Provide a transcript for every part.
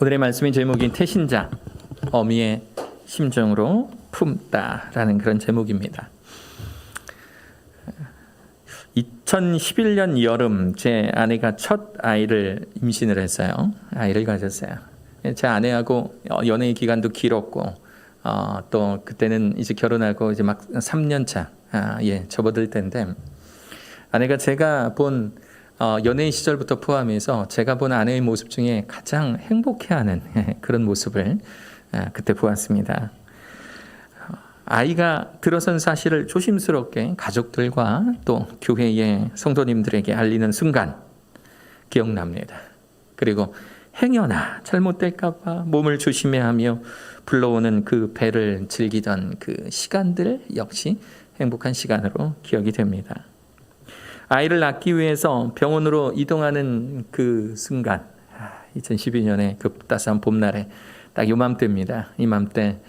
오늘의 말씀의 제목인 태신자, 어미의 심정으로 품다라는 그런 제목입니다. 2011년 여름 제 아내가 첫 아이를 임신을 했어요. 아이를 가졌어요. 제 아내하고 연애 기간도 길었고 또 그때는 이제 결혼하고 이제 막 3년 차 접어들 때인데 아내가 제가 본 연예인 시절부터 포함해서 제가 본 아내의 모습 중에 가장 행복해하는 그런 모습을 그때 보았습니다. 아이가 들어선 사실을 조심스럽게 가족들과 또 교회의 성도님들에게 알리는 순간 기억납니다. 그리고 행여나 잘못될까 봐 몸을 조심해하며 불러오는 그 배를 즐기던 그 시간들 역시 행복한 시간으로 기억이 됩니다. 아이를 낳기 위해서 병원으로 이동하는 그 순간 2012년에 그 따스한 봄날에 딱 요맘때입니다. 이맘때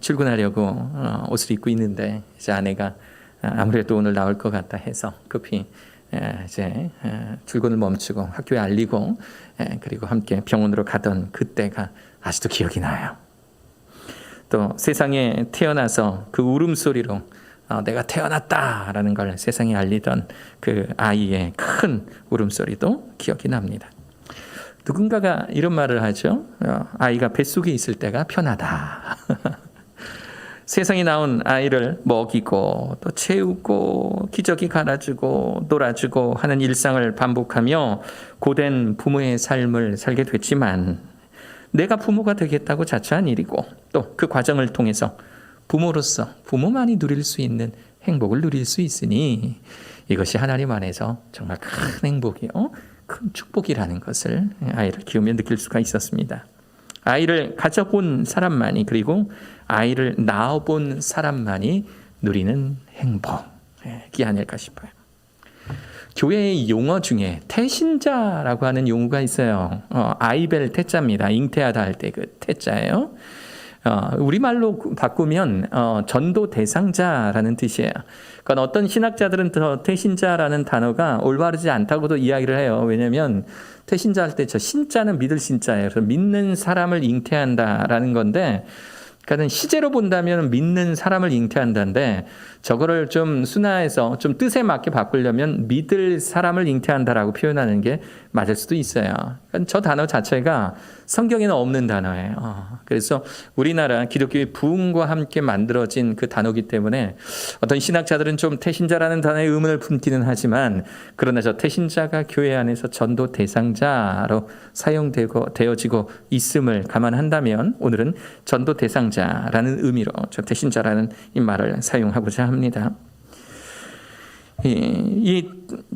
출근하려고 옷을 입고 있는데 이제 아내가 아무래도 오늘 나올 것 같다 해서 급히 이제 출근을 멈추고 학교에 알리고 그리고 함께 병원으로 가던 그때가 아직도 기억이 나요. 또 세상에 태어나서 그 울음소리로 내가 태어났다라는 걸 세상에 알리던 그 아이의 큰 울음소리도 기억이 납니다. 누군가가 이런 말을 하죠. 아이가 뱃속에 있을 때가 편하다. 세상에 나온 아이를 먹이고 또 채우고 기저귀 갈아주고 놀아주고 하는 일상을 반복하며 고된 부모의 삶을 살게 됐지만 내가 부모가 되겠다고 자처한 일이고 또 그 과정을 통해서 부모로서 부모만이 누릴 수 있는 행복을 누릴 수 있으니 이것이 하나님 안에서 정말 큰 행복이요, 큰 축복이라는 것을 아이를 키우며 느낄 수가 있었습니다. 아이를 가져본 사람만이 그리고 아이를 낳아본 사람만이 누리는 행복이 아닐까 싶어요. 교회의 용어 중에 태신자라고 하는 용어가 있어요. 아이벨 태자입니다. 잉태하다 할 때 그 태자예요. 우리말로 바꾸면 전도 대상자라는 뜻이에요. 그러니까 어떤 신학자들은 더 태신자라는 단어가 올바르지 않다고도 이야기를 해요. 왜냐하면 태신자 할 때 저 신자는 믿을 신자예요. 그래서 믿는 사람을 잉태한다라는 건데, 그러니까 시제로 본다면 믿는 사람을 잉태한다는데 저거를 좀 순화해서 좀 뜻에 맞게 바꾸려면 믿을 사람을 잉태한다라고 표현하는 게 맞을 수도 있어요. 그러니까 저 단어 자체가 성경에는 없는 단어예요. 그래서 우리나라 기독교의 부흥과 함께 만들어진 그 단어이기 때문에 어떤 신학자들은 좀 태신자라는 단어의 의문을 품기는 하지만 그러나 저 태신자가 교회 안에서 전도 대상자로 사용되어지고 있음을 감안한다면 오늘은 전도 대상자라는 의미로 저 태신자라는 이 말을 사용하고자 합니다. 이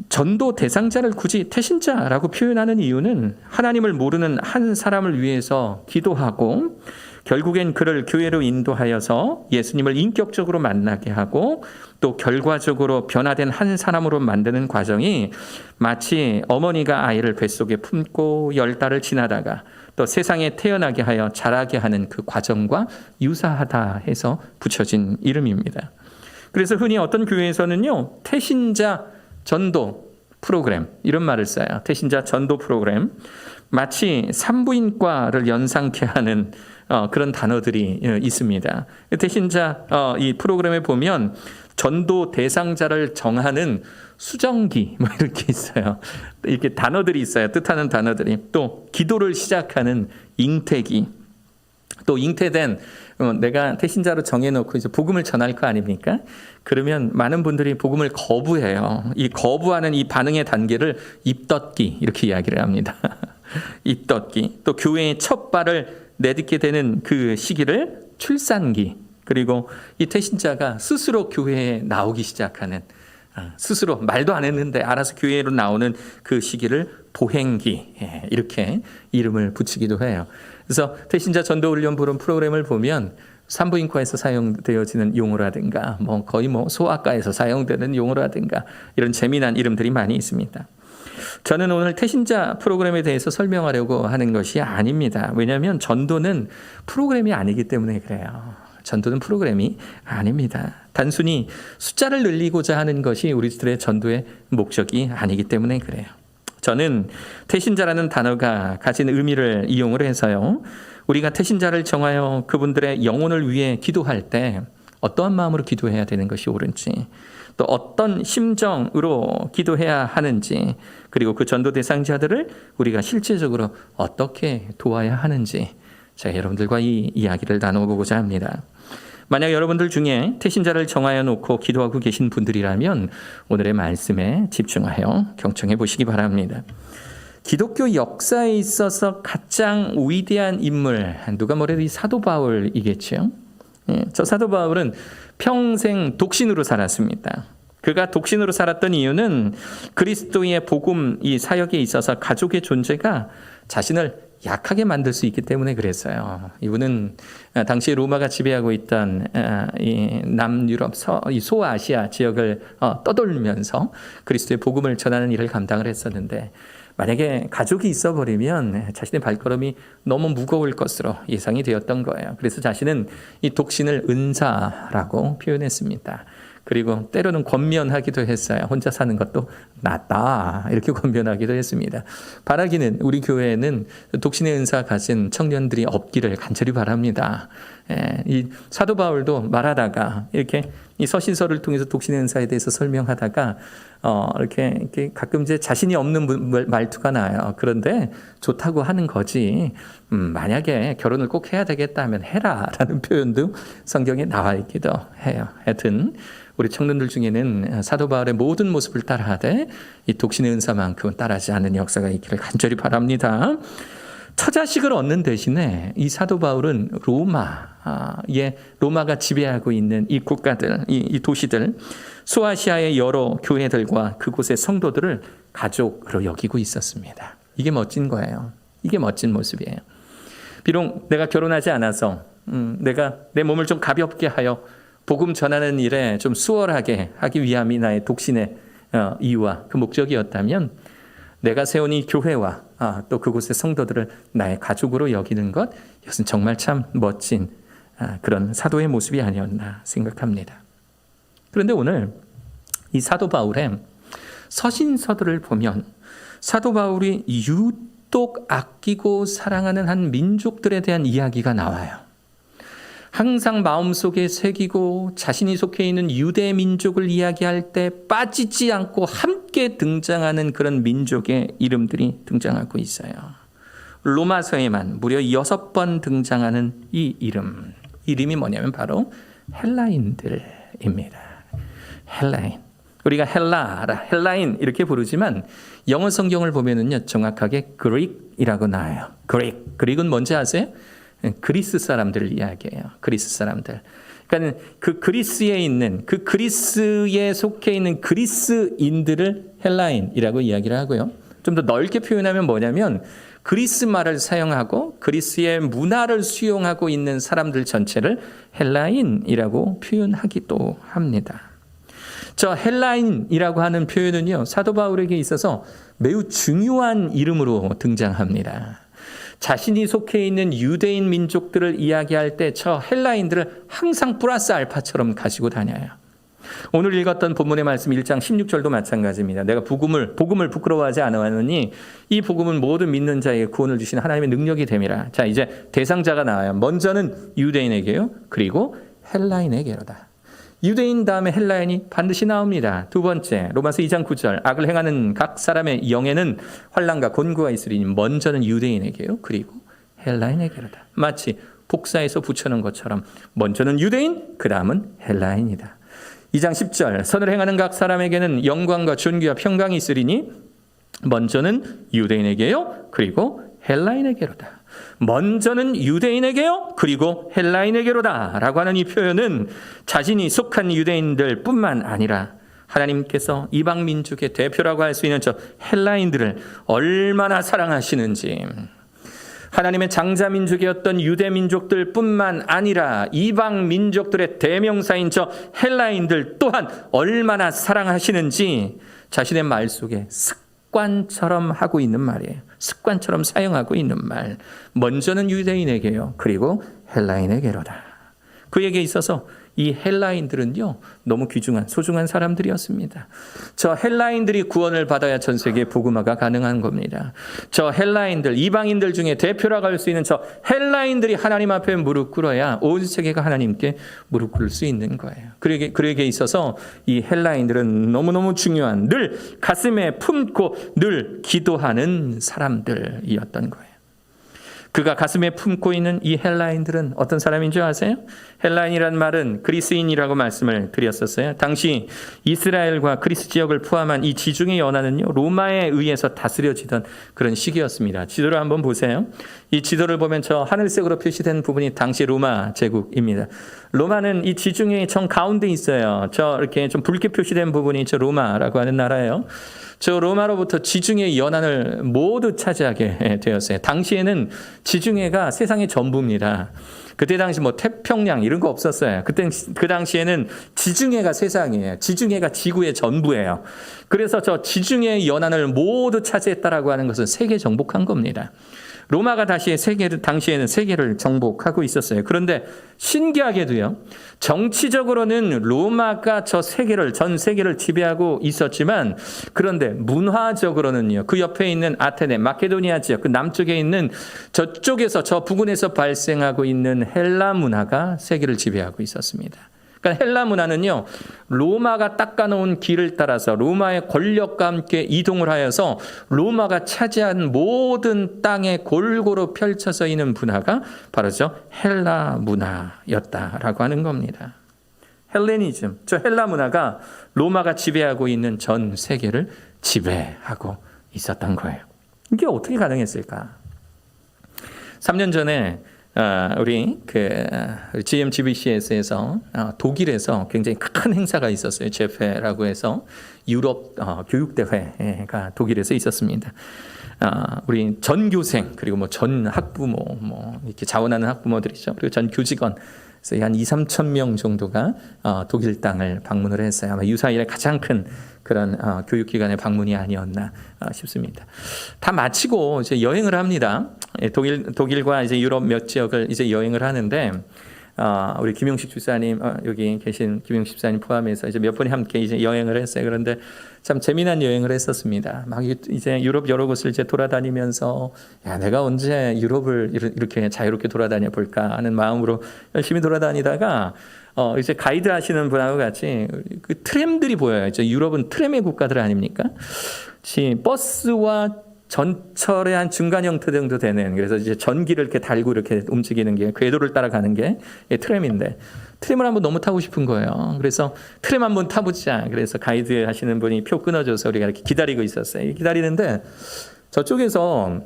전도 대상자를 굳이 태신자라고 표현하는 이유는 하나님을 모르는 한 사람을 위해서 기도하고 결국엔 그를 교회로 인도하여서 예수님을 인격적으로 만나게 하고 또 결과적으로 변화된 한 사람으로 만드는 과정이 마치 어머니가 아이를 뱃속에 품고 10달을 지나다가 또 세상에 태어나게 하여 자라게 하는 그 과정과 유사하다 해서 붙여진 이름입니다. 그래서 흔히 어떤 교회에서는요, 태신자 전도 프로그램 이런 말을 써요. 태신자 전도 프로그램. 마치 산부인과를 연상케 하는 그런 단어들이 있습니다. 태신자 이 프로그램에 보면 전도 대상자를 정하는 수정기 뭐 이렇게 있어요. 이렇게 단어들이 있어요. 뜻하는 단어들이. 또 기도를 시작하는 잉태기. 또 잉태된 내가 태신자로 정해놓고 이제 복음을 전할 거 아닙니까? 그러면 많은 분들이 복음을 거부해요. 이 거부하는 이 반응의 단계를 입덧기 이렇게 이야기를 합니다. 입덧기. 또 교회의 첫 발을 내딛게 되는 그 시기를 출산기. 그리고 이 태신자가 스스로 교회에 나오기 시작하는 스스로 말도 안 했는데 알아서 교회로 나오는 그 시기를 보행기 이렇게 이름을 붙이기도 해요. 그래서 태신자 전도훈련 프로그램을 보면 산부인과에서 사용되어지는 용어라든가 거의 소아과에서 사용되는 용어라든가 이런 재미난 이름들이 많이 있습니다. 저는 오늘 태신자 프로그램에 대해서 설명하려고 하는 것이 아닙니다. 왜냐하면 전도는 프로그램이 아니기 때문에 그래요. 전도는 프로그램이 아닙니다. 단순히 숫자를 늘리고자 하는 것이 우리들의 전도의 목적이 아니기 때문에 그래요. 저는 태신자라는 단어가 가진 의미를 이용을 해서요, 우리가 태신자를 정하여 그분들의 영혼을 위해 기도할 때 어떠한 마음으로 기도해야 되는 것이 옳은지, 또 어떤 심정으로 기도해야 하는지, 그리고 그 전도 대상자들을 우리가 실제적으로 어떻게 도와야 하는지, 제가 여러분들과 이 이야기를 나눠보고자 합니다. 만약 여러분들 중에 태신자를 정하여 놓고 기도하고 계신 분들이라면 오늘의 말씀에 집중하여 경청해 보시기 바랍니다. 기독교 역사에 있어서 가장 위대한 인물, 누가 뭐래도 이 사도 바울이겠죠. 저 사도 바울은 평생 독신으로 살았습니다. 그가 독신으로 살았던 이유는 그리스도의 복음 이 사역에 있어서 가족의 존재가 자신을 약하게 만들 수 있기 때문에 그랬어요. 이분은 당시 로마가 지배하고 있던 이 남유럽, 소아시아 지역을 떠돌면서 그리스도의 복음을 전하는 일을 감당을 했었는데, 만약에 가족이 있어버리면 자신의 발걸음이 너무 무거울 것으로 예상이 되었던 거예요. 그래서 자신은 이 독신을 은사라고 표현했습니다. 그리고 때로는 권면하기도 했어요. 혼자 사는 것도 낫다, 이렇게 권면하기도 했습니다. 바라기는 우리 교회에는 독신의 은사 가진 청년들이 없기를 간절히 바랍니다. 이 사도 바울도 말하다가 이렇게 이 서신서를 통해서 독신의 은사에 대해서 설명하다가 이렇게 가끔 이제 자신이 없는 말투가 나요. 그런데 좋다고 하는 거지, 만약에 결혼을 꼭 해야 되겠다면 해라라는 표현도 성경에 나와 있기도 해요. 하여튼 우리 청년들 중에는 사도 바울의 모든 모습을 따라하되 이 독신의 은사만큼은 따라하지 않는 역사가 있기를 간절히 바랍니다. 처자식을 얻는 대신에 이 사도 바울은 로마가 지배하고 있는 이 국가들, 이 도시들, 소아시아의 여러 교회들과 그곳의 성도들을 가족으로 여기고 있었습니다. 이게 멋진 거예요. 이게 멋진 모습이에요. 비록 내가 결혼하지 않아서 내가 내 몸을 좀 가볍게 하여 복음 전하는 일에 좀 수월하게 하기 위함이 나의 독신의 이유와 그 목적이었다면, 내가 세운 이 교회와 또 그곳의 성도들을 나의 가족으로 여기는 것, 이것은 정말 참 멋진 그런 사도의 모습이 아니었나 생각합니다. 그런데 오늘 이 사도 바울의 서신서들을 보면 사도 바울이 유독 아끼고 사랑하는 한 민족들에 대한 이야기가 나와요. 항상 마음속에 새기고 자신이 속해 있는 유대 민족을 이야기할 때 빠지지 않고 함께 등장하는 그런 민족의 이름들이 등장하고 있어요. 로마서에만 무려 6번 등장하는 이 이름이 뭐냐면 바로 헬라인들입니다. 헬라인. 우리가 헬라인 이렇게 부르지만 영어 성경을 보면은요, 정확하게 그릭이라고 나와요. 그릭은 뭔지 아세요? 그리스 사람들을 이야기해요. 그리스 사람들. 그러니까 그 그리스에 있는, 그 그리스에 속해 있는 그리스인들을 헬라인이라고 이야기를 하고요. 좀 더 넓게 표현하면 뭐냐면 그리스 말을 사용하고 그리스의 문화를 수용하고 있는 사람들 전체를 헬라인이라고 표현하기도 합니다. 저 헬라인이라고 하는 표현은요, 사도 바울에게 있어서 매우 중요한 이름으로 등장합니다. 자신이 속해 있는 유대인 민족들을 이야기할 때 저 헬라인들을 항상 플러스 알파처럼 가지고 다녀요. 오늘 읽었던 본문의 말씀 1장 16절도 마찬가지입니다. 내가 복음을 부끄러워하지 않았느니 이 복음은 모든 믿는 자에게 구원을 주시는 하나님의 능력이 됨이라. 자, 이제 대상자가 나와요. 먼저는 유대인에게요, 그리고 헬라인에게로다. 유대인 다음에 헬라인이 반드시 나옵니다. 두 번째, 로마서 2장 9절, 악을 행하는 각 사람의 영에는 환난과 곤고가 있으리니 먼저는 유대인에게요, 그리고 헬라인에게로다. 마치 복사해서 붙여놓은 것처럼 먼저는 유대인, 그 다음은 헬라인이다. 2장 10절, 선을 행하는 각 사람에게는 영광과 존귀와 평강이 있으리니 먼저는 유대인에게요, 그리고 헬라인에게로다. 먼저는 유대인에게요, 그리고 헬라인에게로다 라고 하는 이 표현은 자신이 속한 유대인들 뿐만 아니라 하나님께서 이방 민족의 대표라고 할 수 있는 저 헬라인들을 얼마나 사랑하시는지, 하나님의 장자 민족이었던 유대 민족들 뿐만 아니라 이방 민족들의 대명사인 저 헬라인들 또한 얼마나 사랑하시는지 자신의 말 속에 습관처럼 하고 있는 말이에요. 습관처럼 사용하고 있는 말. 먼저는 유대인에게요, 그리고 헬라인에게로다. 그에게 있어서 이 헬라인들은요 너무 귀중한 소중한 사람들이었습니다. 저 헬라인들이 구원을 받아야 전 세계 복음화가 가능한 겁니다. 저 헬라인들, 이방인들 중에 대표라고 할 수 있는 저 헬라인들이 하나님 앞에 무릎 꿇어야 온 세계가 하나님께 무릎 꿇을 수 있는 거예요. 그에게 있어서 이 헬라인들은 너무너무 중요한, 늘 가슴에 품고 늘 기도하는 사람들이었던 거예요. 그가 가슴에 품고 있는 이 헬라인들은 어떤 사람인 줄 아세요? 헬라인이란 말은 그리스인이라고 말씀을 드렸었어요. 당시 이스라엘과 그리스 지역을 포함한 이 지중해 연안은요 로마에 의해서 다스려지던 그런 시기였습니다. 지도를 한번 보세요. 이 지도를 보면 저 하늘색으로 표시된 부분이 당시 로마 제국입니다. 로마는 이 지중해의 정 가운데 있어요. 저 이렇게 좀 붉게 표시된 부분이 저 로마라고 하는 나라예요. 저 로마로부터 지중해 연안을 모두 차지하게 되었어요. 당시에는 지중해가 세상의 전부입니다. 그때 당시 뭐 태평양 이런 거 없었어요. 그 당시에는 지중해가 세상이에요. 지중해가 지구의 전부예요. 그래서 저 지중해 연안을 모두 차지했다라고 하는 것은 세계 정복한 겁니다. 로마가 당시에는 세계를 정복하고 있었어요. 그런데 신기하게도요, 정치적으로는 로마가 전 세계를 지배하고 있었지만, 그런데 문화적으로는요, 그 옆에 있는 아테네, 마케도니아 지역, 그 남쪽에 있는 저쪽에서, 저 부근에서 발생하고 있는 헬라 문화가 세계를 지배하고 있었습니다. 그러니까 헬라 문화는요, 로마가 닦아놓은 길을 따라서 로마의 권력과 함께 이동을 하여서 로마가 차지한 모든 땅에 골고루 펼쳐져 있는 문화가 바로 저 헬라 문화였다라고 하는 겁니다. 헬레니즘, 저 헬라 문화가 로마가 지배하고 있는 전 세계를 지배하고 있었던 거예요. 이게 어떻게 가능했을까? 3년 전에 우리 GMGBCS에서 독일에서 굉장히 큰 행사가 있었어요. 제페라고 해서 유럽 교육대회가 독일에서 있었습니다. 우리 전 교생 그리고 뭐 전 학부모 이렇게 자원하는 학부모들이죠. 그리고 전 교직원 그래서 한 2-3천 명 정도가 독일 땅을 방문을 했어요. 아마 유사일에 가장 큰 그런 교육기관의 방문이 아니었나 싶습니다. 다 마치고 이제 여행을 합니다. 독일과 이제 유럽 몇 지역을 이제 여행을 하는데 우리 김용식 집사님 여기 계신 김용식 집사님 포함해서 이제 몇 분이 함께 이제 여행을 했어요. 그런데 참 재미난 여행을 했었습니다. 막 이제 유럽 여러 곳을 이제 돌아다니면서 내가 언제 유럽을 이렇게 자유롭게 돌아다녀 볼까 하는 마음으로 열심히 돌아다니다가 이제 가이드 하시는 분하고 같이 그 트램들이 보여요. 유럽은 트램의 국가들 아닙니까? 버스와 전철의 한 중간 형태 정도 되는, 그래서 이제 전기를 이렇게 달고 이렇게 움직이는 게 궤도를 따라가는 게 트램인데, 트램을 한번 너무 타고 싶은 거예요. 그래서 트램 한번 타보자. 그래서 가이드 하시는 분이 표 끊어줘서 우리가 이렇게 기다리고 있었어요. 기다리는데 저쪽에서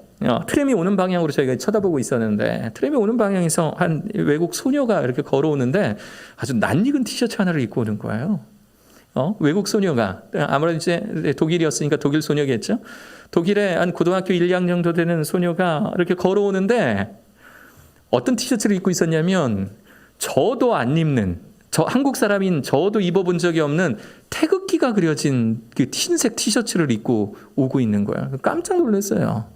트램이 오는 방향으로 저희가 쳐다보고 있었는데, 트램이 오는 방향에서 한 외국 소녀가 이렇게 걸어오는데 아주 낯익은 티셔츠 하나를 입고 오는 거예요. 외국 소녀가 아무래도 이제 독일이었으니까 독일 소녀겠죠. 독일에 한 고등학교 1, 2학년 정도 되는 소녀가 이렇게 걸어오는데 어떤 티셔츠를 입고 있었냐면 저도 안 입는, 저 한국 사람인 저도 입어본 적이 없는 태극기가 그려진 그 흰색 티셔츠를 입고 오고 있는 거예요. 깜짝 놀랐어요.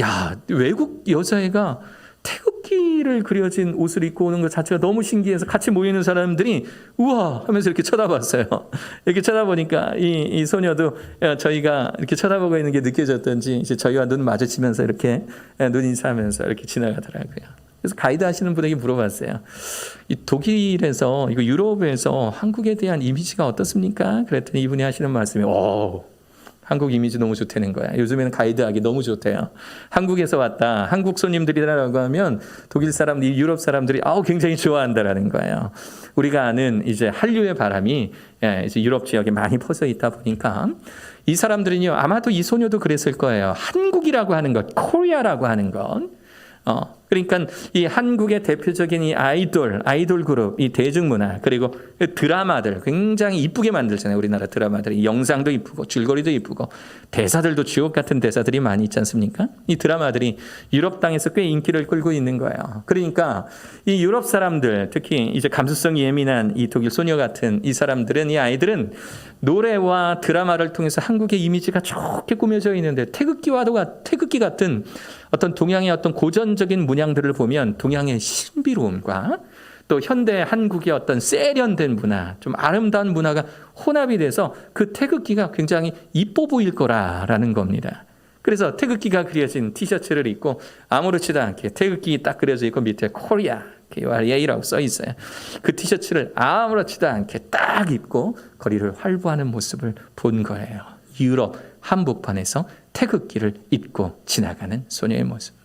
야, 외국 여자애가 태극기를 그려진 옷을 입고 오는 것 자체가 너무 신기해서 같이 모이는 사람들이 우와 하면서 이렇게 쳐다봤어요. 이렇게 쳐다보니까 이 소녀도 저희가 이렇게 쳐다보고 있는 게 느껴졌던지 이제 저희와 눈 마주치면서 이렇게 눈 인사하면서 이렇게 지나가더라고요. 그래서 가이드 하시는 분에게 물어봤어요. 이 독일에서, 이거 유럽에서 한국에 대한 이미지가 어떻습니까? 그랬더니 이분이 하시는 말씀이 한국 이미지 너무 좋다는 거야. 요즘에는 가이드하기 너무 좋대요. 한국에서 왔다, 한국 손님들이라고 하면 독일 사람들이, 유럽 사람들이 굉장히 좋아한다라는 거예요. 우리가 아는 이제 한류의 바람이 이제 유럽 지역에 많이 퍼져 있다 보니까 이 사람들은요, 아마도 이 소녀도 그랬을 거예요. 한국이라고 하는 것, 코리아라고 하는 것. 그러니까 이 한국의 대표적인 이 아이돌 그룹, 이 대중문화, 그리고 드라마들 굉장히 이쁘게 만들잖아요. 우리나라 드라마들이 영상도 이쁘고 줄거리도 이쁘고 대사들도 주옥 같은 대사들이 많이 있지 않습니까? 이 드라마들이 유럽 땅에서 꽤 인기를 끌고 있는 거예요. 그러니까 이 유럽 사람들, 특히 이제 감수성이 예민한 이 독일 소녀 같은 이 사람들은, 이 아이들은 노래와 드라마를 통해서 한국의 이미지가 좋게 꾸며져 있는데 태극기 같은 어떤 동양의 어떤 고전적인 문양들을 보면 동양의 신비로움과 또 현대 한국의 어떤 세련된 문화, 좀 아름다운 문화가 혼합이 돼서 그 태극기가 굉장히 이뻐 보일 거라는 겁니다. 그래서 태극기가 그려진 티셔츠를 입고 아무렇지도 않게 태극기 딱 그려져 있고 밑에 코리아, KOREA라고 써 있어요. 그 티셔츠를 아무렇지도 않게 딱 입고 거리를 활보하는 모습을 본 거예요. 유럽 한복판에서 태극기를 입고 지나가는 소녀의 모습.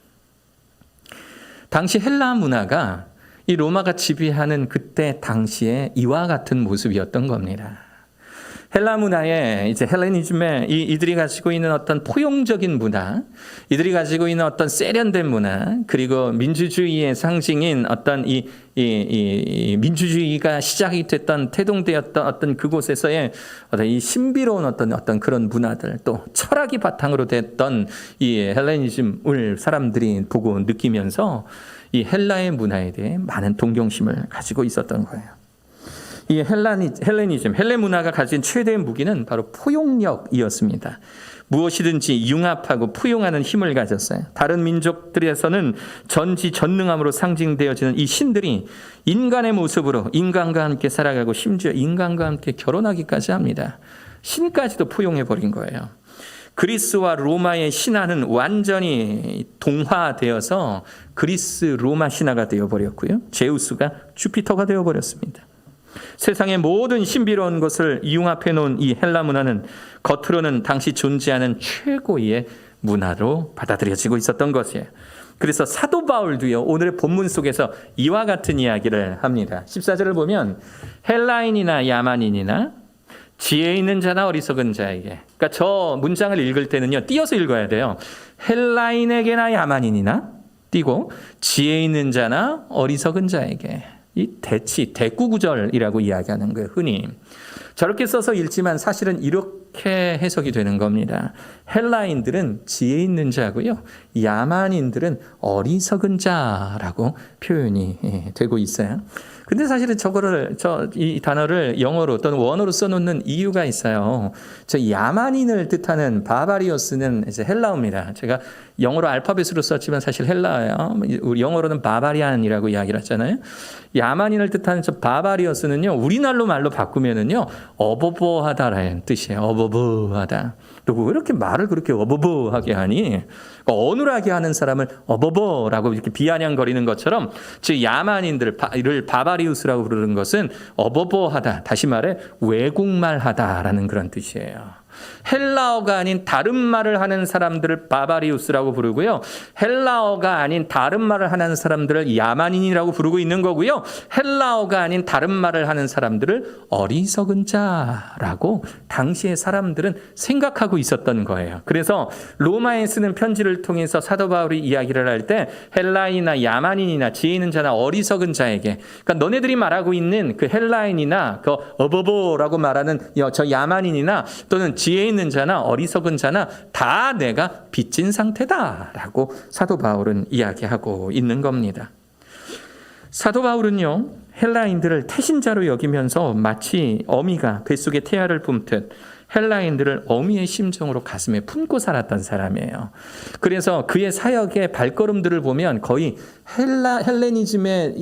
당시 헬라 문화가 이 로마가 지배하는 그때 당시에 이와 같은 모습이었던 겁니다. 헬라 문화에 이제 헬레니즘에 이들이 가지고 있는 어떤 포용적인 문화, 이들이 가지고 있는 어떤 세련된 문화, 그리고 민주주의의 상징인 어떤 이 민주주의가 시작이 됐던 태동되었던 어떤 그곳에서의 어떤 이 신비로운 어떤 그런 문화들, 또 철학이 바탕으로 됐던 이 헬레니즘을 사람들이 보고 느끼면서 이 헬라의 문화에 대해 많은 동경심을 가지고 있었던 거예요. 이 헬레니즘, 헬레 문화가 가진 최대의 무기는 바로 포용력이었습니다. 무엇이든지 융합하고 포용하는 힘을 가졌어요. 다른 민족들에서는 전지전능함으로 상징되어지는 이 신들이 인간의 모습으로 인간과 함께 살아가고 심지어 인간과 함께 결혼하기까지 합니다. 신까지도 포용해버린 거예요. 그리스와 로마의 신화는 완전히 동화되어서 그리스 로마 신화가 되어버렸고요. 제우스가 주피터가 되어버렸습니다. 세상의 모든 신비로운 것을 융합해 놓은 이 헬라 문화는 겉으로는 당시 존재하는 최고의 문화로 받아들여지고 있었던 것이에요. 그래서 사도 바울도요, 오늘의 본문 속에서 이와 같은 이야기를 합니다. 14절을 보면 헬라인이나 야만인이나 지혜 있는 자나 어리석은 자에게, 그러니까 저 문장을 읽을 때는요, 띄어서 읽어야 돼요. 헬라인에게나 야만인이나 띄고 지혜 있는 자나 어리석은 자에게. 이 대꾸 구절이라고 이야기하는 거예요. 흔히 저렇게 써서 읽지만 사실은 이렇게 해석이 되는 겁니다. 헬라인들은 지혜 있는 자고요, 야만인들은 어리석은 자라고 표현이 되고 있어요. 근데 사실은 이 단어를 영어로 또는 원어로 써놓는 이유가 있어요. 저 야만인을 뜻하는 바바리오스는 이제 헬라어입니다. 제가 영어로 알파벳으로 썼지만 사실 헬라어예요. 우리 영어로는 바바리안이라고 이야기를 하잖아요. 야만인을 뜻하는 저 바바리오스는요, 우리나라 말로 바꾸면은요, 어버버하다라는 뜻이에요. 어버버하다. 너 왜 이렇게 말을 그렇게 어버버하게 하니? 그러니까 어눌하게 하는 사람을 어버버라고 이렇게 비아냥거리는 것처럼, 즉 야만인들을 바바리우스라고 부르는 것은 어버버하다. 다시 말해 외국말하다라는 그런 뜻이에요. 헬라어가 아닌 다른 말을 하는 사람들을 바바리우스라고 부르고요, 헬라어가 아닌 다른 말을 하는 사람들을 야만인이라고 부르고 있는 거고요, 헬라어가 아닌 다른 말을 하는 사람들을 어리석은 자라고 당시의 사람들은 생각하고 있었던 거예요. 그래서 로마에 쓰는 편지를 통해서 사도 바울이 이야기를 할 때 헬라인이나 야만인이나 지혜 있는 자나 어리석은 자에게, 그러니까 너네들이 말하고 있는 그 헬라인이나 그 어버보라고 말하는 저 야만인이나 또는 지혜 있는 자나 어리석은 자나 다 내가 빚진 상태다라고 사도 바울은 이야기하고 있는 겁니다. 사도 바울은요, 헬라인들을 태신자로 여기면서 마치 어미가 뱃속에 태아를 품듯 헬라인들을 어미의 심정으로 가슴에 품고 살았던 사람이에요. 그래서 그의 사역의 발걸음들을 보면 거의 헬레니즘에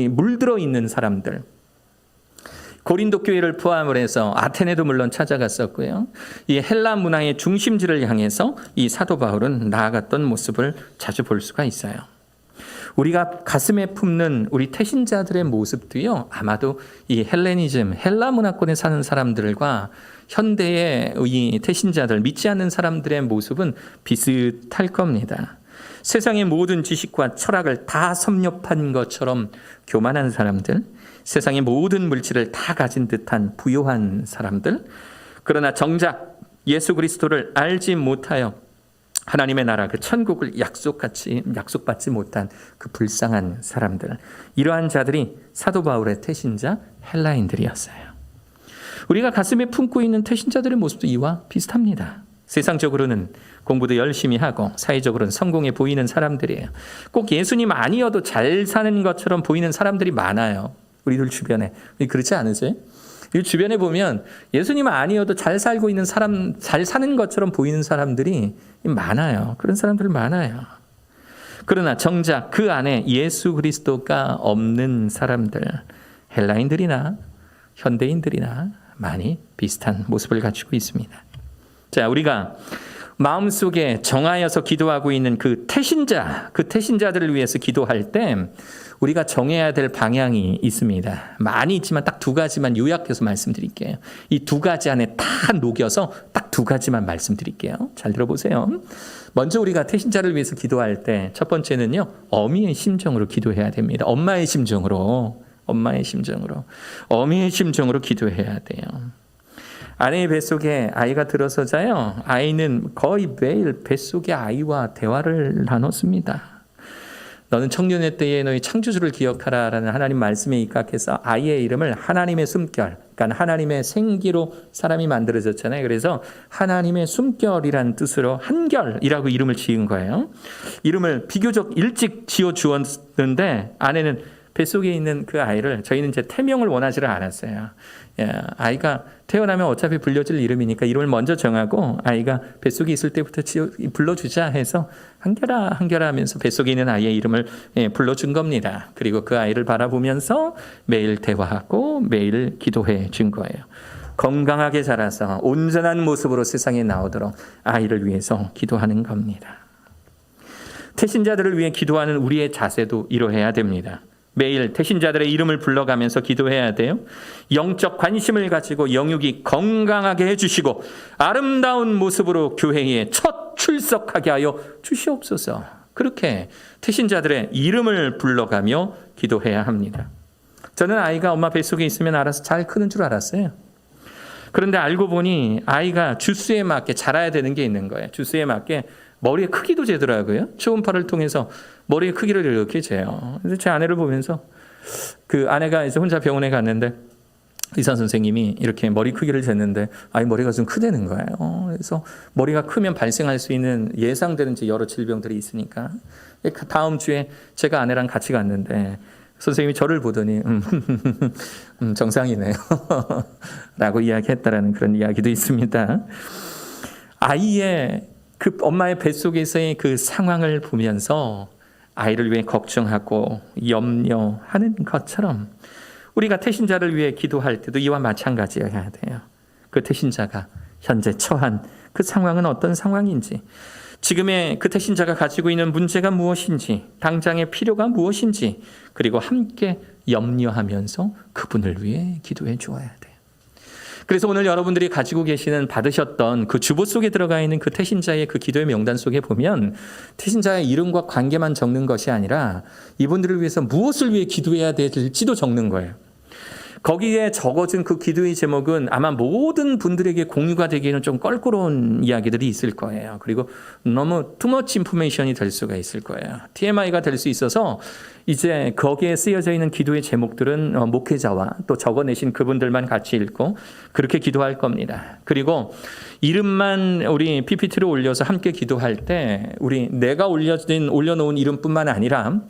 물들어 있는 사람들, 고린도 교회를 포함을 해서 아테네도 물론 찾아갔었고요, 이 헬라 문화의 중심지를 향해서 이 사도 바울은 나아갔던 모습을 자주 볼 수가 있어요. 우리가 가슴에 품는 우리 태신자들의 모습도요, 아마도 이 헬레니즘, 헬라 문화권에 사는 사람들과 현대의 이 태신자들, 믿지 않는 사람들의 모습은 비슷할 겁니다. 세상의 모든 지식과 철학을 다 섭렵한 것처럼 교만한 사람들, 세상의 모든 물질을 다 가진 듯한 부요한 사람들, 그러나 정작 예수 그리스도를 알지 못하여 하나님의 나라, 그 천국을 약속받지 못한 그 불쌍한 사람들, 이러한 자들이 사도 바울의 태신자 헬라인들이었어요. 우리가 가슴에 품고 있는 태신자들의 모습도 이와 비슷합니다. 세상적으로는 공부도 열심히 하고 사회적으로는 성공해 보이는 사람들이에요. 꼭 예수님 아니어도 잘 사는 것처럼 보이는 사람들이 많아요. 우리들 주변에. 그렇지 않으세요? 이 주변에 보면 예수님 아니어도 잘 살고 있는 사람, 잘 사는 것처럼 보이는 사람들이 많아요. 그런 사람들 많아요. 그러나 정작 그 안에 예수 그리스도가 없는 사람들, 헬라인들이나 현대인들이나 많이 비슷한 모습을 가지고 있습니다. 자, 우리가 마음속에 정하여서 기도하고 있는 그 태신자들을 위해서 기도할 때 우리가 정해야 될 방향이 있습니다. 많이 있지만 딱 두 가지만 요약해서 말씀드릴게요. 이 두 가지 안에 다 녹여서 딱 두 가지만 말씀드릴게요. 잘 들어보세요. 먼저 우리가 태신자를 위해서 기도할 때 첫 번째는요, 어미의 심정으로 기도해야 됩니다. 어미의 심정으로 기도해야 돼요. 아내의 뱃속에 아이가 들어서 자요. 아이는 거의 매일 뱃속의 아이와 대화를 나눴습니다. 너는 청년의 때에 너희 창조주를 기억하라라는 하나님 말씀에 입각해서 아이의 이름을 하나님의 숨결, 그러니까 하나님의 생기로 사람이 만들어졌잖아요. 그래서 하나님의 숨결이라는 뜻으로 한결이라고 이름을 지은 거예요. 이름을 비교적 일찍 지어 주었는데 아내는 뱃속에 있는 그 아이를, 저희는 이제 태명을 원하지를 않았어요. 아이가 태어나면 어차피 불려질 이름이니까 이름을 먼저 정하고 아이가 뱃속에 있을 때부터 불러주자 해서 한결아 하면서 뱃속에 있는 아이의 이름을 불러준 겁니다. 그리고 그 아이를 바라보면서 매일 대화하고 매일 기도해 준 거예요. 건강하게 자라서 온전한 모습으로 세상에 나오도록 아이를 위해서 기도하는 겁니다. 태신자들을 위해 기도하는 우리의 자세도 이러해야 됩니다. 매일 태신자들의 이름을 불러가면서 기도해야 돼요. 영적 관심을 가지고 영육이 건강하게 해주시고 아름다운 모습으로 교회에 첫 출석하게 하여 주시옵소서. 그렇게 태신자들의 이름을 불러가며 기도해야 합니다. 저는 아이가 엄마 뱃속에 있으면 알아서 잘 크는 줄 알았어요. 그런데 알고 보니 아이가 주스에 맞게 자라야 되는 게 있는 거예요. 주스에 맞게 머리의 크기도 재더라고요. 초음파를 통해서 머리의 크기를 이렇게 재요. 그래서 제 아내를 보면서, 그 아내가 이제 혼자 병원에 갔는데 의사 선생님이 이렇게 머리 크기를 쟀는데 아이 머리가 좀 크다는 거예요. 그래서 머리가 크면 발생할 수 있는 예상되는 이제 여러 질병들이 있으니까 다음 주에 제가 아내랑 같이 갔는데 선생님이 저를 보더니 정상이네요 라고 이야기했다라는 그런 이야기도 있습니다. 아이의 그 엄마의 뱃속에서의 그 상황을 보면서 아이를 위해 걱정하고 염려하는 것처럼 우리가 태신자를 위해 기도할 때도 이와 마찬가지여야 돼요. 그 태신자가 현재 처한 그 상황은 어떤 상황인지, 지금의 그 태신자가 가지고 있는 문제가 무엇인지, 당장의 필요가 무엇인지, 그리고 함께 염려하면서 그분을 위해 기도해 주어야 돼요. 그래서 오늘 여러분들이 가지고 계시는, 받으셨던 그 주보 속에 들어가 있는 그 태신자의 그 기도의 명단 속에 보면 태신자의 이름과 관계만 적는 것이 아니라 이분들을 위해서 무엇을 위해 기도해야 될지도 적는 거예요. 거기에 적어진 그 기도의 제목은 아마 모든 분들에게 공유가 되기에는 좀 껄끄러운 이야기들이 있을 거예요. 그리고 너무 too much information이 될 수가 있을 거예요. TMI가 될 수 있어서 이제 거기에 쓰여져 있는 기도의 제목들은 목회자와 또 적어내신 그분들만 같이 읽고 그렇게 기도할 겁니다. 그리고 이름만 우리 PPT로 올려서 함께 기도할 때 내가 올려놓은 이름뿐만 아니라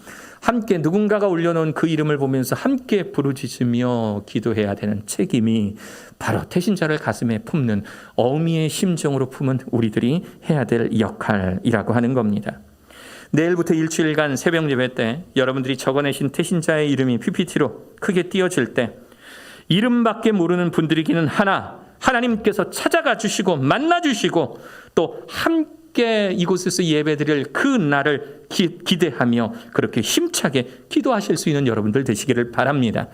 함께 누군가가 올려놓은 그 이름을 보면서 함께 부르짖으며 기도해야 되는 책임이 바로 태신자를 가슴에 품는 어미의 심정으로 품은 우리들이 해야 될 역할이라고 하는 겁니다. 내일부터 일주일간 새벽 예배 때 여러분들이 적어내신 태신자의 이름이 PPT로 크게 띄어질 때 이름밖에 모르는 분들이기는 하나 하나님께서 찾아가 주시고 만나 주시고 또 함께 이곳에서 예배드릴 그 날을 기대하며 그렇게 힘차게 기도하실 수 있는 여러분들 되시기를 바랍니다.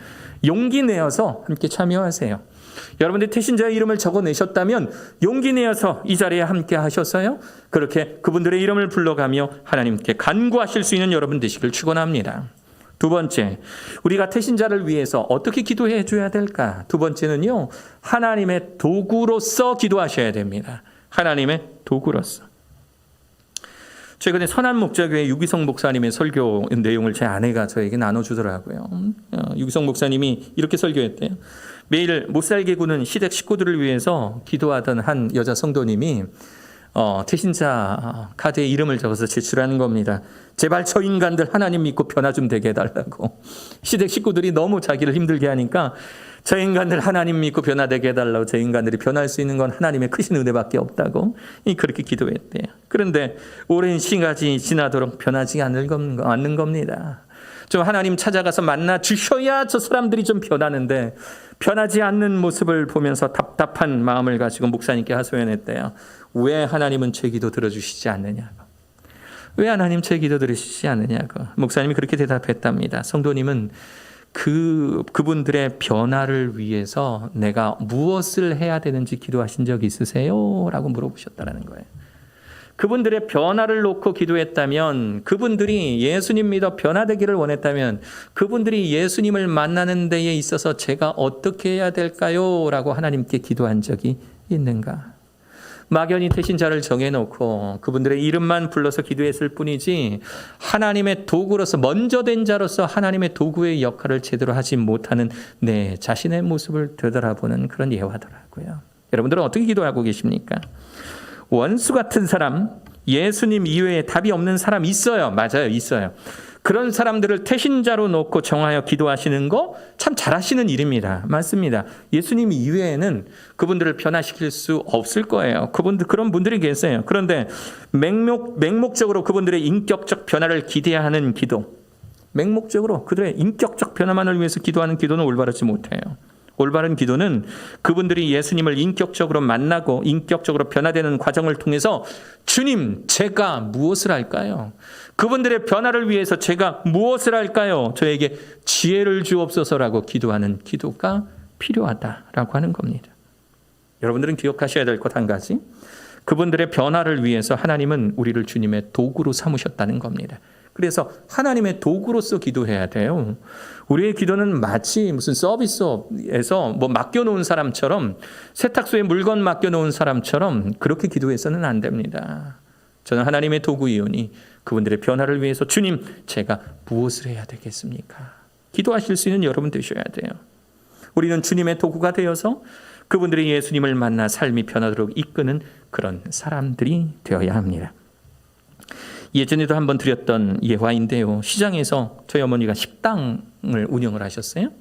용기 내어서 함께 참여하세요. 여러분들 태신자의 이름을 적어내셨다면 용기 내어서 이 자리에 함께 하셔서요, 그렇게 그분들의 이름을 불러가며 하나님께 간구하실 수 있는 여러분 되시길 축원합니다. 두 번째, 우리가 태신자를 위해서 어떻게 기도해 줘야 될까? 두 번째는요, 하나님의 도구로서 기도하셔야 됩니다. 하나님의 도구로서. 최근에 선한목자교회 유기성 목사님의 설교 내용을 제 아내가 저에게 나눠주더라고요. 유기성 목사님이 이렇게 설교했대요. 매일 못살게 구는 시댁 식구들을 위해서 기도하던 한 여자 성도님이 태신자 카드에 이름을 적어서 제출하는 겁니다. 제발 저 인간들 하나님 믿고 변화 좀 되게 해달라고. 시댁 식구들이 너무 자기를 힘들게 하니까 저 인간들 하나님 믿고 변화되게 해달라고. 저 인간들이 변할 수 있는 건 하나님의 크신 은혜밖에 없다고 그렇게 기도했대요. 그런데 오랜 시간이 지나도록 변하지 않는 겁니다. 좀 하나님 찾아가서 만나 주셔야 저 사람들이 좀 변하는데 변하지 않는 모습을 보면서 답답한 마음을 가지고 목사님께 하소연했대요. 왜 하나님은 제 기도 들어주시지 않느냐고. 왜 하나님 제 기도 들으시지 않느냐고. 목사님이 그렇게 대답했답니다. 성도님은 그분들의 변화를 위해서 내가 무엇을 해야 되는지 기도하신 적 있으세요? 라고 물어보셨다는 거예요. 그분들의 변화를 놓고 기도했다면, 그분들이 예수님 믿어 변화되기를 원했다면, 그분들이 예수님을 만나는 데에 있어서 제가 어떻게 해야 될까요? 라고 하나님께 기도한 적이 있는가? 막연히 태신자를 정해놓고 그분들의 이름만 불러서 기도했을 뿐이지 하나님의 도구로서 먼저 된 자로서 하나님의 도구의 역할을 제대로 하지 못하는 내 자신의 모습을 되돌아보는 그런 예화더라고요. 여러분들은 어떻게 기도하고 계십니까? 원수 같은 사람, 예수님 이외에 답이 없는 사람 있어요. 맞아요. 있어요. 그런 사람들을 태신자로 놓고 정하여 기도하시는 거 참 잘하시는 일입니다. 맞습니다. 예수님 이외에는 그분들을 변화시킬 수 없을 거예요. 그런 분들이 계세요. 그런데 맹목적으로 그분들의 인격적 변화를 기대하는 기도, 맹목적으로 그들의 인격적 변화만을 위해서 기도하는 기도는 올바르지 못해요. 올바른 기도는 그분들이 예수님을 인격적으로 만나고 인격적으로 변화되는 과정을 통해서 주님, 제가 무엇을 할까요? 그분들의 변화를 위해서 제가 무엇을 할까요? 저에게 지혜를 주옵소서라고 기도하는 기도가 필요하다라고 하는 겁니다. 여러분들은 기억하셔야 될 것 한 가지. 그분들의 변화를 위해서 하나님은 우리를 주님의 도구로 삼으셨다는 겁니다. 그래서 하나님의 도구로서 기도해야 돼요. 우리의 기도는 마치 무슨 서비스업에서 맡겨놓은 사람처럼, 세탁소에 물건 맡겨놓은 사람처럼 그렇게 기도해서는 안 됩니다. 저는 하나님의 도구이오니 그분들의 변화를 위해서 주님, 제가 무엇을 해야 되겠습니까? 기도하실 수 있는 여러분 되셔야 돼요. 우리는 주님의 도구가 되어서 그분들이 예수님을 만나 삶이 변하도록 이끄는 그런 사람들이 되어야 합니다. 예전에도 한번 드렸던 예화인데요. 시장에서 저희 어머니가 식당을 운영을 하셨어요.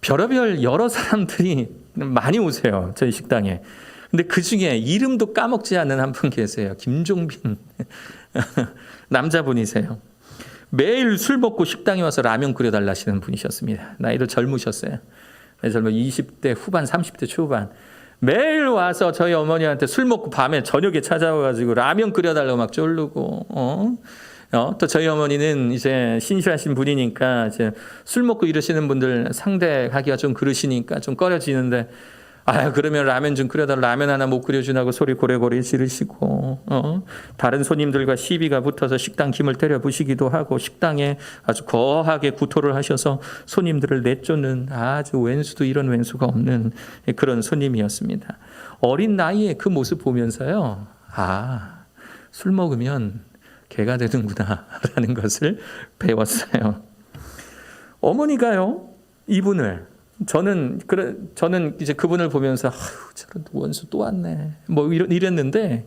별의별 여러 사람들이 많이 오세요. 저희 식당에. 근데 그중에 이름도 까먹지 않는 한 분 계세요. 김종빈 남자분이세요. 매일 술 먹고 식당에 와서 라면 끓여달라 하시는 분이셨습니다. 나이도 젊으셨어요. 20대 후반, 30대 초반. 매일 와서 저희 어머니한테 술 먹고 밤에 저녁에 찾아와가지고 라면 끓여달라고 막 쫄르고, 또 저희 어머니는 이제 신실하신 분이니까 이제 술 먹고 이러시는 분들 상대하기가 좀 그러시니까 좀 꺼려지는데, 그러면 라면 좀 끓여달라, 라면 하나 못 끓여주나고 소리 고래고래 지르시고, 다른 손님들과 시비가 붙어서 식당 김을 때려 부시기도 하고, 식당에 아주 거하게 구토를 하셔서 손님들을 내쫓는 아주 왼수도 이런 왼수가 없는 그런 손님이었습니다. 어린 나이에 그 모습 보면서요, 술 먹으면 개가 되는구나 라는 것을 배웠어요. 어머니가요, 이분을 저는 이제 그분을 보면서 저런 원수 또 왔네 이랬는데,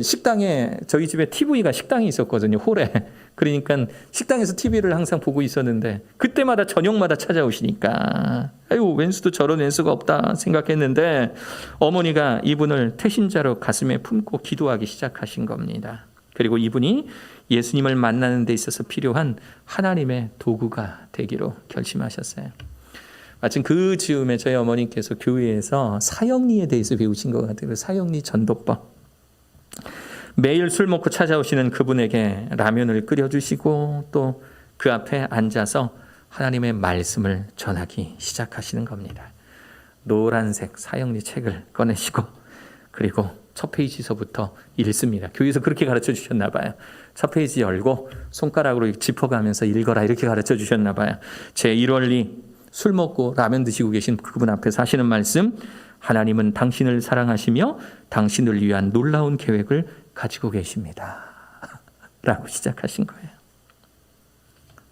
식당에 저희 집에 TV가 식당이 있었거든요. 홀에. 그러니까 식당에서 TV를 항상 보고 있었는데 그때마다 저녁마다 찾아오시니까 왼수도 저런 왼수가 없다 생각했는데 어머니가 이분을 태신자로 가슴에 품고 기도하기 시작하신 겁니다. 그리고 이분이 예수님을 만나는 데 있어서 필요한 하나님의 도구가 되기로 결심하셨어요. 마침 그 즈음에 저희 어머니께서 교회에서 사형리에 대해서 배우신 것 같아요. 사형리 전도법. 매일 술 먹고 찾아오시는 그분에게 라면을 끓여주시고 또 그 앞에 앉아서 하나님의 말씀을 전하기 시작하시는 겁니다. 노란색 사형리 책을 꺼내시고 그리고 첫 페이지서부터 읽습니다. 교회에서 그렇게 가르쳐 주셨나 봐요. 첫 페이지 열고 손가락으로 짚어가면서 읽어라 이렇게 가르쳐 주셨나 봐요. 제1원리 술 먹고 라면 드시고 계신 그분 앞에서 하시는 말씀, 하나님은 당신을 사랑하시며 당신을 위한 놀라운 계획을 가지고 계십니다. 라고 시작하신 거예요.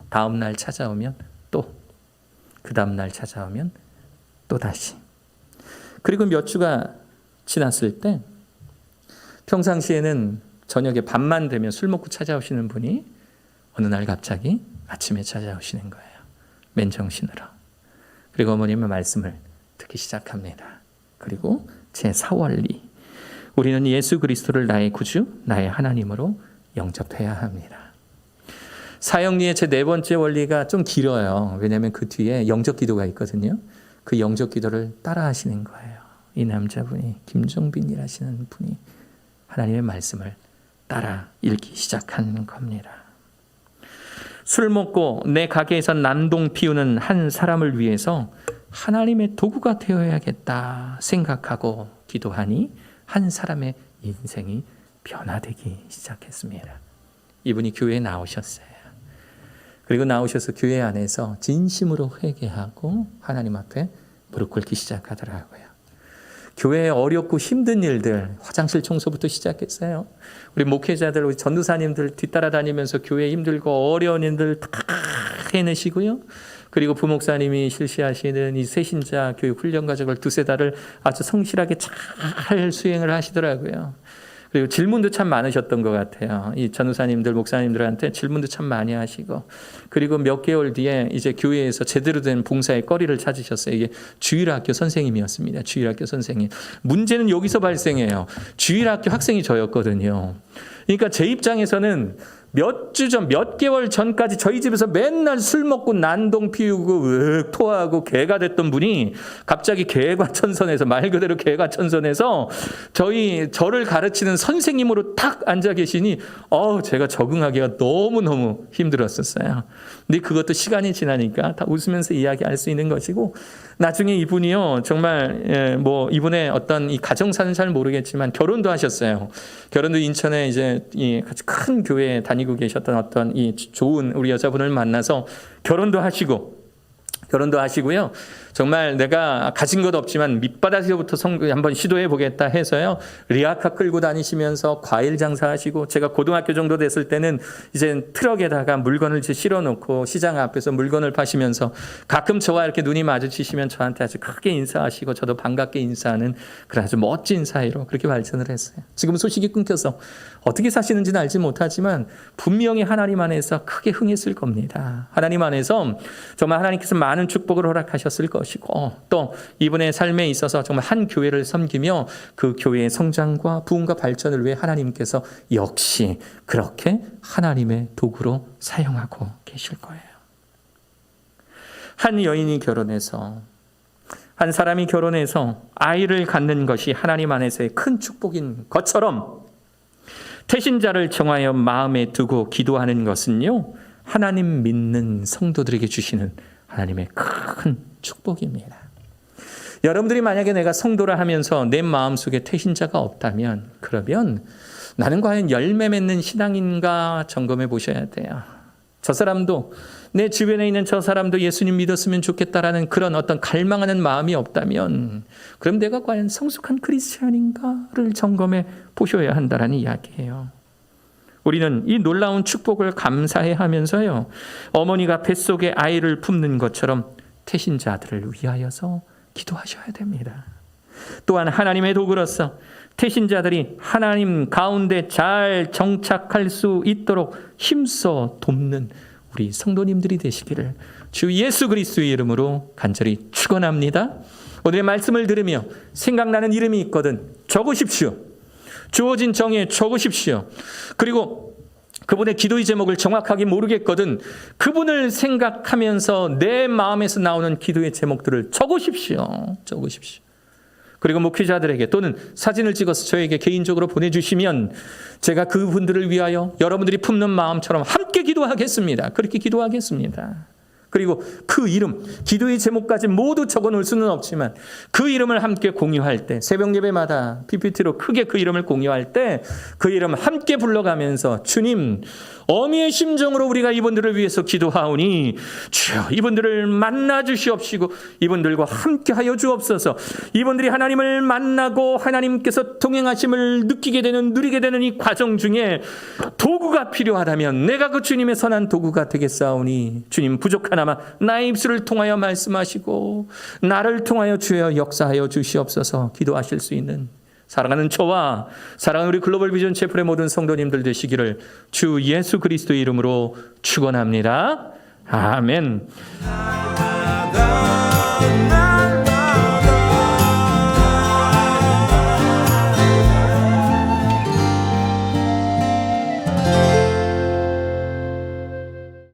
다음 날 찾아오면 또, 그 다음 날 찾아오면 또 다시. 그리고 몇 주가 지났을 때 평상시에는 저녁에 밤만 되면 술 먹고 찾아오시는 분이 어느 날 갑자기 아침에 찾아오시는 거예요. 맨정신으로. 그리고 어머님의 말씀을 듣기 시작합니다. 그리고 제4원리. 우리는 예수 그리스도를 나의 구주, 나의 하나님으로 영접해야 합니다. 사형리의 제 4번째 원리가 좀 길어요. 왜냐하면 그 뒤에 영접 기도가 있거든요. 그 영접 기도를 따라 하시는 거예요. 이 남자분이, 김종빈이라시는 분이 하나님의 말씀을 따라 읽기 시작한 겁니다. 술 먹고 내 가게에서 난동 피우는 한 사람을 위해서 하나님의 도구가 되어야겠다 생각하고 기도하니 한 사람의 인생이 변화되기 시작했습니다. 이분이 교회에 나오셨어요. 그리고 나오셔서 교회 안에서 진심으로 회개하고 하나님 앞에 무릎 꿇기 시작하더라고요. 교회에 어렵고 힘든 일들, 화장실 청소부터 시작했어요. 우리 목회자들, 우리 전도사님들 뒤따라다니면서 교회 힘들고 어려운 일들 다 해내시고요. 그리고 부목사님이 실시하시는 이 새신자 교육 훈련 과정을 2-3달을 아주 성실하게 잘 수행을 하시더라고요. 그리고 질문도 참 많으셨던 것 같아요. 이 전도사님들, 목사님들한테 질문도 참 많이 하시고, 그리고 몇 개월 뒤에 이제 교회에서 제대로 된 봉사의 거리를 찾으셨어요. 이게 주일학교 선생님이었습니다. 주일학교 선생님. 문제는 여기서 발생해요. 주일학교 학생이 저였거든요. 그러니까 제 입장에서는 몇 개월 전까지 저희 집에서 맨날 술 먹고 난동 피우고 토하고 개가 됐던 분이 갑자기 개과천선에서, 말 그대로 개과천선에서 저를 가르치는 선생님으로 탁 앉아 계시니 제가 적응하기가 너무너무 힘들었었어요. 근데 그것도 시간이 지나니까 다 웃으면서 이야기할 수 있는 것이고, 나중에 이분이요, 정말 이분의 어떤 이 가정사는 잘 모르겠지만 결혼도 하셨어요. 결혼도 인천에 이제 이 큰 교회에 다니고 계셨던 어떤 이 좋은 우리 여자분을 만나서 결혼도 하시고요. 정말 내가 가진 것 없지만 밑바닥에서부터 한번 시도해 보겠다 해서요. 리아카 끌고 다니시면서 과일 장사하시고, 제가 고등학교 정도 됐을 때는 이제 트럭에다가 물건을 실어 놓고 시장 앞에서 물건을 파시면서 가끔 저와 이렇게 눈이 마주치시면 저한테 아주 크게 인사하시고 저도 반갑게 인사하는 그런 아주 멋진 사이로 그렇게 발전을 했어요. 지금 소식이 끊겨서 어떻게 사시는지는 알지 못하지만 분명히 하나님 안에서 크게 흥했을 겁니다. 하나님 안에서 정말 하나님께서 많은 축복을 허락하셨을 것이고, 또 이분의 삶에 있어서 정말 한 교회를 섬기며 그 교회의 성장과 부흥과 발전을 위해 하나님께서 역시 그렇게 하나님의 도구로 사용하고 계실 거예요. 한 사람이 결혼해서 아이를 갖는 것이 하나님 안에서의 큰 축복인 것처럼, 태신자를 정하여 마음에 두고 기도하는 것은요, 하나님 믿는 성도들에게 주시는 하나님의 큰 축복입니다. 여러분들이 만약에 내가 성도라 하면서 내 마음속에 태신자가 없다면, 그러면 나는 과연 열매 맺는 신앙인가 점검해 보셔야 돼요. 저 사람도, 내 주변에 있는 저 사람도 예수님 믿었으면 좋겠다라는 그런 어떤 갈망하는 마음이 없다면, 그럼 내가 과연 성숙한 크리스찬인가를 점검해 보셔야 한다는 이야기예요. 우리는 이 놀라운 축복을 감사해 하면서요, 어머니가 뱃속에 아이를 품는 것처럼 태신자들을 위하여서 기도하셔야 됩니다. 또한 하나님의 도구로서 태신자들이 하나님 가운데 잘 정착할 수 있도록 힘써 돕는 우리 성도님들이 되시기를 주 예수 그리스도의 이름으로 간절히 축원합니다. 오늘의 말씀을 들으며 생각나는 이름이 있거든 적으십시오. 주어진 정의에 적으십시오. 그리고 그분의 기도의 제목을 정확하게 모르겠거든 그분을 생각하면서 내 마음에서 나오는 기도의 제목들을 적으십시오. 그리고 목회자들에게 또는 사진을 찍어서 저에게 개인적으로 보내주시면 제가 그분들을 위하여 여러분들이 품는 마음처럼 함께 기도하겠습니다. 그렇게 기도하겠습니다. 그리고 그 이름, 기도의 제목까지 모두 적어놓을 수는 없지만 그 이름을 함께 공유할 때, 새벽 예배마다 PPT로 크게 그 이름을 공유할 때 그 이름 함께 불러가면서 주님, 어미의 심정으로 우리가 이분들을 위해서 기도하오니 주여 이분들을 만나 주시옵시고 이분들과 함께하여 주옵소서. 이분들이 하나님을 만나고 하나님께서 동행하심을 느끼게 되는, 누리게 되는 이 과정 중에 도구가 필요하다면 내가 그 주님의 선한 도구가 되겠사오니 주님, 부족하나마 나의 입술을 통하여 말씀하시고 나를 통하여 주여 역사하여 주시옵소서. 기도하실 수 있는 사랑하는 저와 사랑하는 우리 글로벌 비전 채플의 모든 성도님들 되시기를 주 예수 그리스도의 이름으로 축원합니다. 아멘.